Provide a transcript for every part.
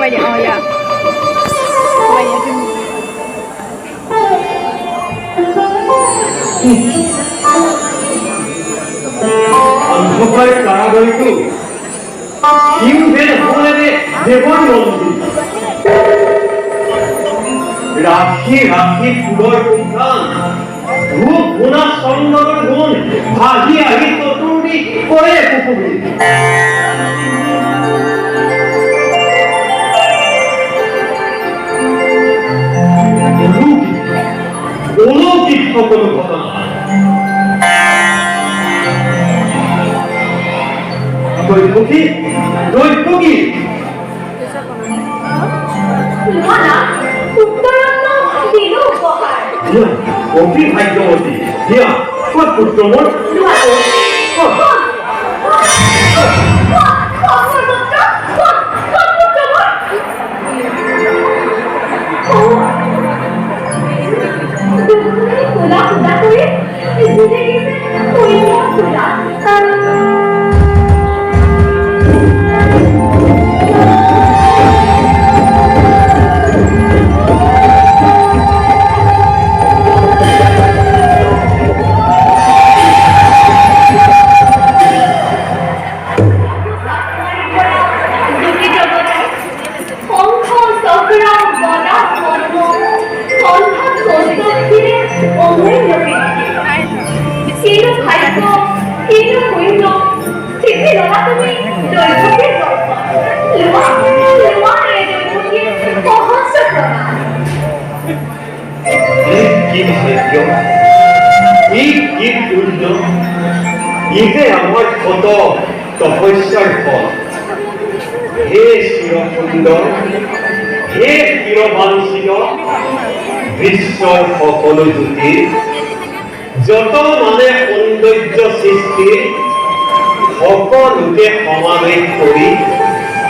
Pokoknya oh ya. Pokoknya itu. অন্ধকার কারাগারিকু হিমদের হলে দেবন মন্দির রাখি রাখি পুরর উত্থান রূপ গুণা সন্দর গুণ ভাগি আহি ততুরি করে পুকুরি অলৌকিক সকল ঘটনা দৈবকী দৈবকী অতি ভাগ্যবতী হিয়া তোর পুত্র মোর ইহে আমার কত তপস্যার ফল হে চিরসুন্দর হে চিরবাঞ্ছিত বিশ্বৰ সকলো জ্যোতি যত মানে সৌন্দৰ্য সৃষ্টি সকলোকে সমাবেশ কৰি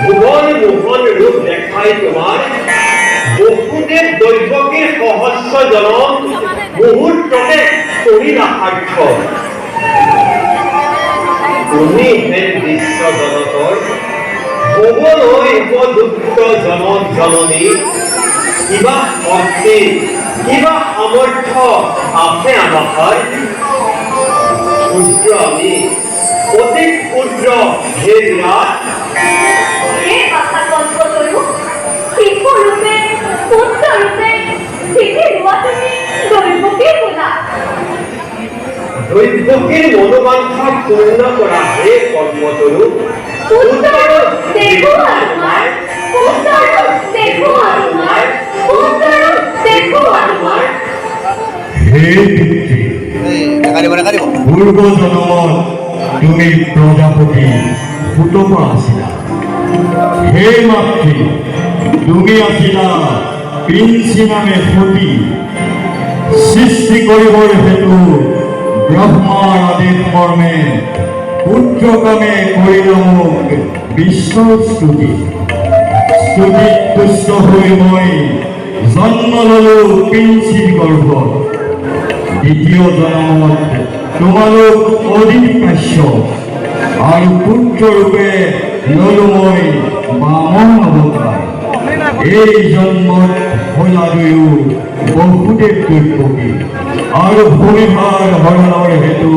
ভুৱন মোহন ৰূপ দেখাই তোমাৰ বসুদেৱ দৈৱকী সহস্ৰ জনম মুহূৰ্ততে কৰিলা সাৰ্থক তুমি হে বিশ্ব জগতৰ ভুৱনৈ উপযুক্ত জনক জননী কিবা শক্তি কিবা সামৰ্থ্য আছে আমাৰ ক্ষুদ্ৰ আমি অতি ক্ষুদ্ৰ হে বিৰাট দৈবকীৰ মনোবাঞ্ছা পূৰ্ণ কৰা হে কৰ্মতৰু পূৰ্ব জন্মত তুমি প্ৰজাপতি পুতক আছিলা হে মাতৃ তুমি আছিলা পিঞ্চি নামে সতী সৃষ্টি কৰিবৰ হেতু ব্ৰহ্মাৰ আদেশ মৰ্মে পুত্ৰকামে কৰিল মোক বিষ্ণুৰ স্তুতি স্তুতিত তুষ্ট হৈ মই জন্ম ললো পিঞ্চিৰ গৰ্ভত দ্বিতীয় জন্মত তোমালোক অধিক কাশ্য আৰু পুত্ৰৰূপে ললো মই বামন অৱতাৰ এই জন্মত হলা দুয়ো বহুদেৱ দৈবকী আৰু ভূমিভাৰ হৰণৰ হেতু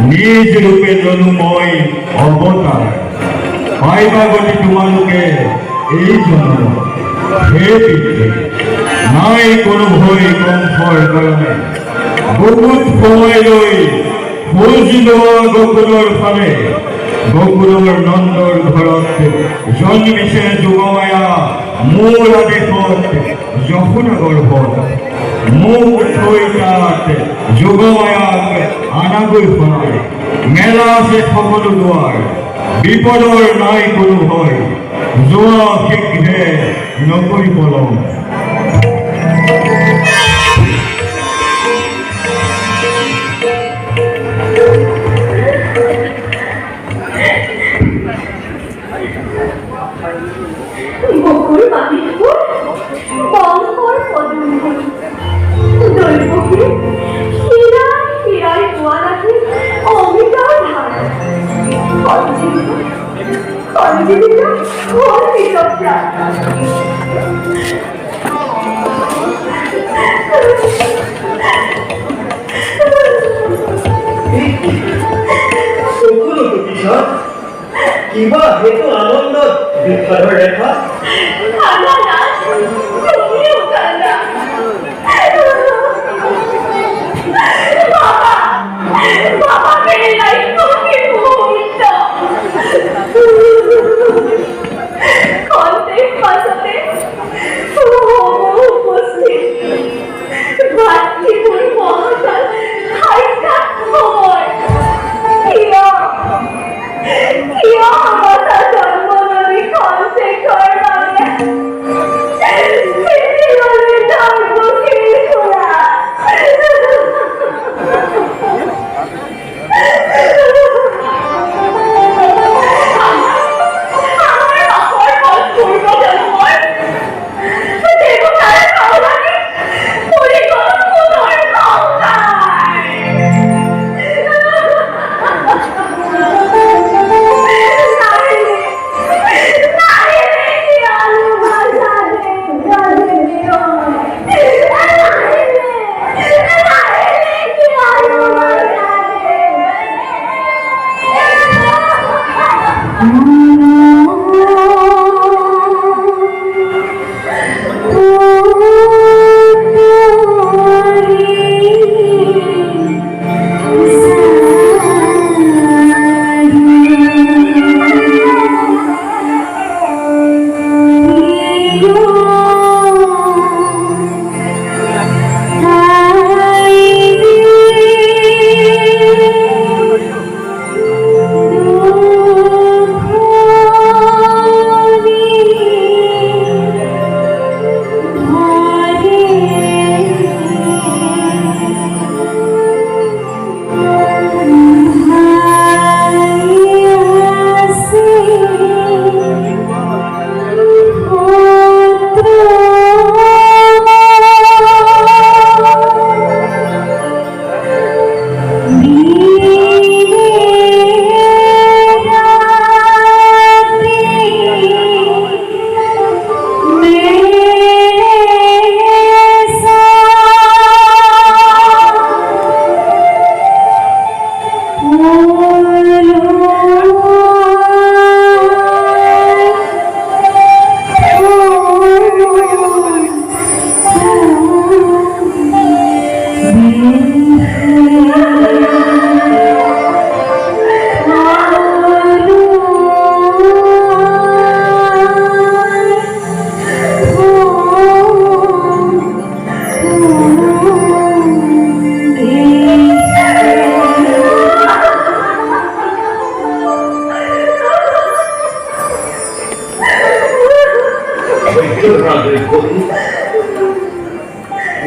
নিজ ৰূপে ললো মই অৱতাৰ পাইবা গতি তোমালোকে এই জন্ম হে পিতৃ নাই কোনো ভয় কংসৰ কাৰণে বহুত সময় লৈ খোজ লোৱা গকুলৰ ফালে গকুলৰ নন্দৰ ঘৰত জন্মিছে যোগমায়া মোৰ আদেশত যশোদা গৰ্ভত মোক থৈ তাত যোগমায়াক আনাগৈ সনাই মেলা আছে সকলো দুৱাৰ বিপদৰ নাই কোনো ভয় যোৱা শীঘ্ৰে নকৰি পলম 당신이요? 어디 없다. Sukuru tu bisa, kiba itu alam dah dikhair lekha. 하나나, 여기요 가나. 바바 내가 이렇게 보고 있어. 건데 빠졌네. 무엇이 마치 불모하다 하이카 뭘 기어 하마다 전문으로 건색 걸망에 시시원을 담고 기구나.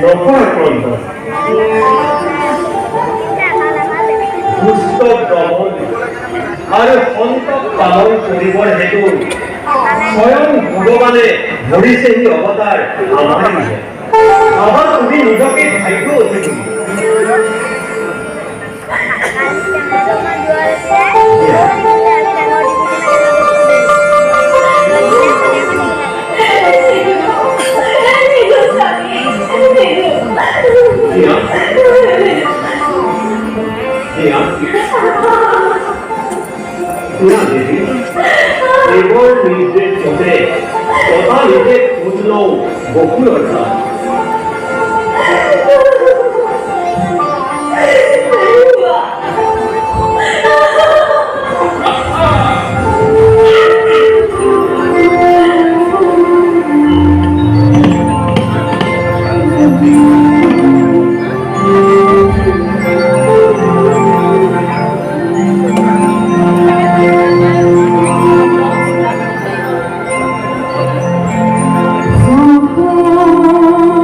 নকর ক্রন্ত দুষ্ট দমন আৰু সন্তক পালন কৰিবৰ হেতু স্বয়ং ভগৱানে ধৰিছেহি অৱতাৰ আমাৰ ভাবা তুমি নিজকে ভাগ্য অতিথি এবাৰ নিজেৰ চোখে কথা নিজে বুঝলো বকুলতা Oh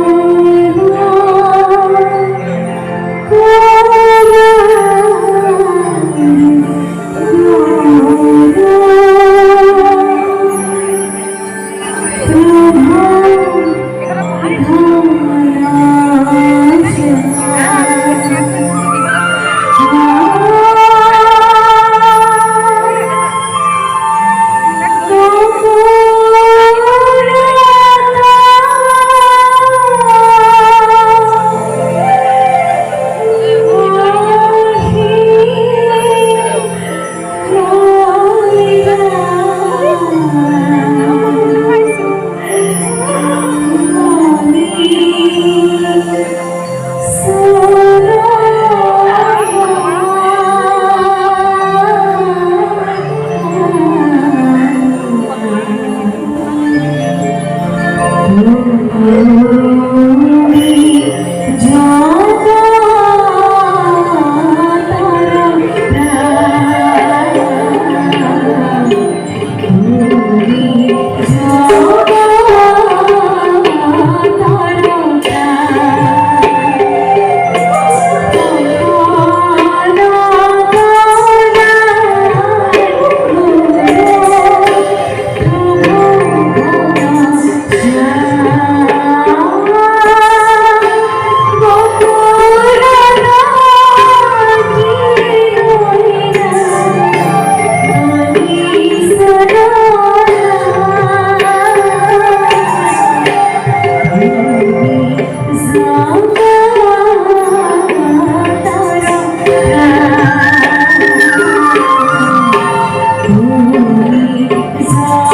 우리